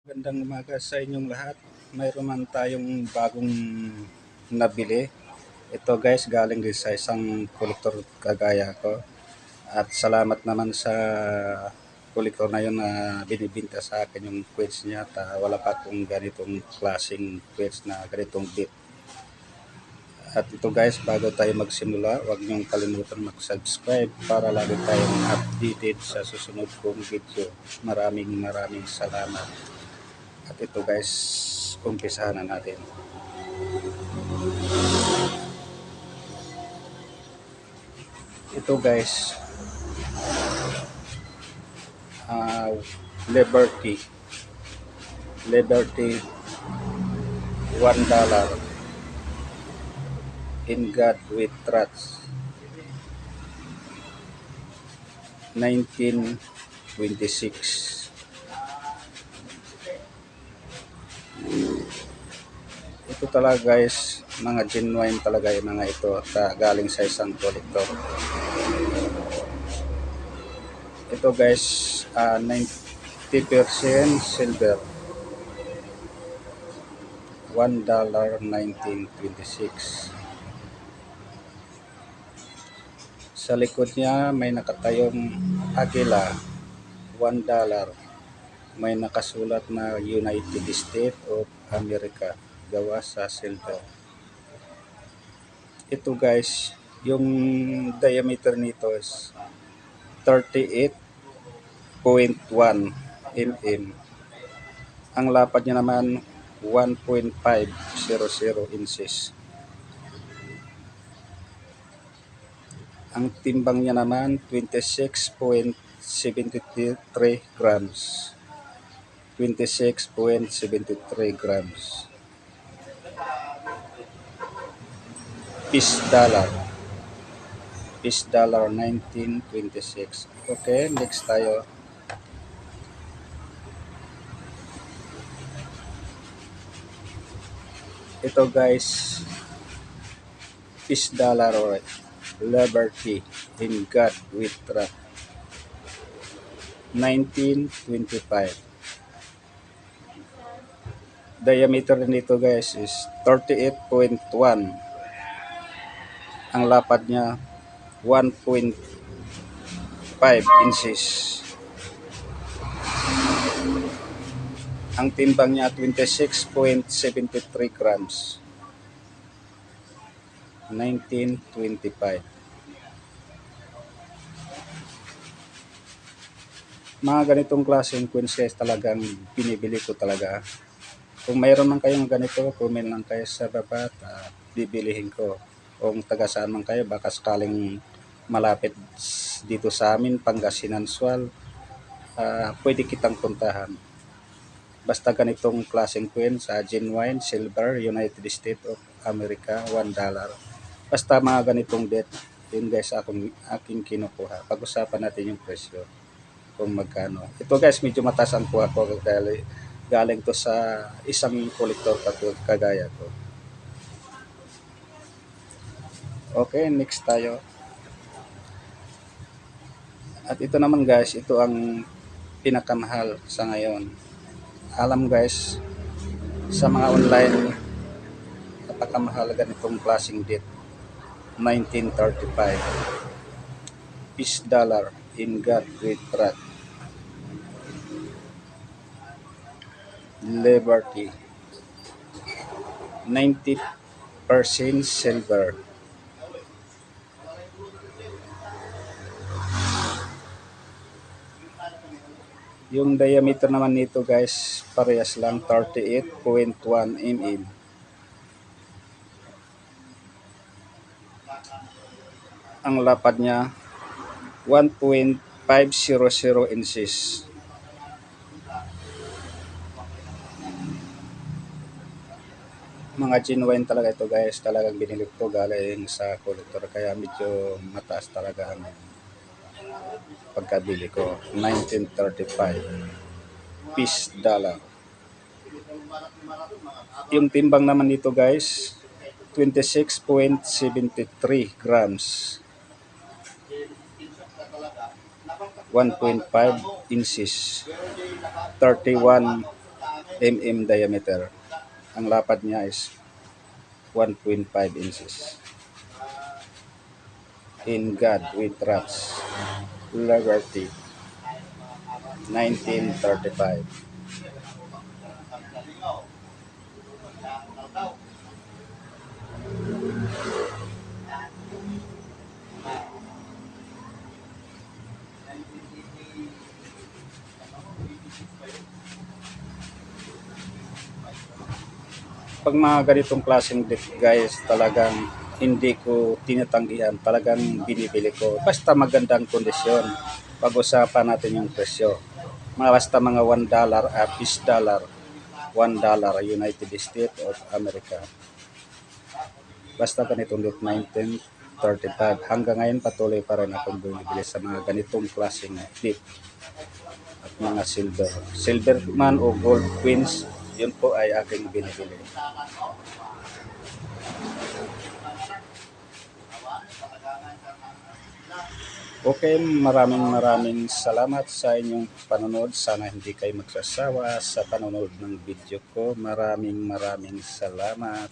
Magandang umaga sa inyong lahat. Mayroon man tayong bagong nabili. Ito guys, galing din sa isang kolektor kagaya ko. At salamat naman sa kolektor na yun na binibinta sa akin yung quiz niya. At wala pa akong ganitong klaseng quiz na ganitong bit. At ito guys, bago tayo magsimula, huwag niyong kalimutan mag-subscribe para lagi tayong updated sa susunod kong video. Maraming salamat. At ito guys, umpisahan na natin. Ito guys, Liberty $1 in God with Trust 1926. Ito talaga guys, mga genuine talaga yung mga ito galing sa isang kolektor. Ito guys, 90% silver, $1 1926. Sa likod niya may nakatayong agila, $1. May nakasulat na United States of America, gawa sa silver. Ito guys, yung diameter nito is 38.1 mm. Ang lapad niya naman 1.500 inches. Ang timbang niya naman 26.73 grams. 26.73 grams. Peace dollar 1926. Okay, next tayo. Ito guys, peace dollar or Liberty in God with Trust 1925. Diameter nito guys is 38.1. Ang lapad niya 1.5 inches. Ang timbang niya 26.73 grams. 1925. Mga ganitong klaseng coins guys talagang binibili ko talaga. Kung mayroon man kayong ganito, comment lang kayo sa baba at bibilihin ko. Kung taga saan man kayo, baka sakaling malapit dito sa amin, Pangasinan, Sual, pwede kitang puntahan. Basta ganitong klaseng coins, genuine, silver, United States of America, $1. Basta mga ganitong date, yun guys aking kinukuha. Pag-usapan natin yung presyo kung magkano. Ito guys, medyo mataas ang kuha ko dahil galing to sa isang kolektor kagaya ko. Okay, next tayo. At ito naman guys, ito ang pinakamahal sa ngayon. Alam guys, sa mga online, napakamahal ganitong klaseng date. 1935. Peace dollar in God with Trust. Liberty 90% silver. Yung diameter naman nito guys, parehas lang 38.1 mm. Ang lapad niya 1.500 inches. Mga genuine talaga ito guys, talagang binili ko galing sa kolektor kaya medyo mataas talaga ang pagkabili ko. 1935 peace dollar. Yung timbang naman nito guys 26.73 grams. 1.5 inches, 31 mm diameter. Ang lapad niya is 1.5 inches. In God We Trust, Liberty, 1935. Pag mga ganitong klaseng deck guys, talagang hindi ko tinatanggihan, talagang binibili ko. Basta magandang kondisyon. Pag-usapan natin yung presyo. Basta mga $1, piece dollar, $1 United States of America. Basta ganitong date 1935. Hanggang ngayon patuloy pa rin akong bumibili sa mga ganitong klaseng date at mga silver. Silver man o gold queens, yun po ay aking binibili. Okay, maraming salamat sa inyong panonood. Sana hindi kayo magsasawa sa panonood ng video ko. Maraming salamat.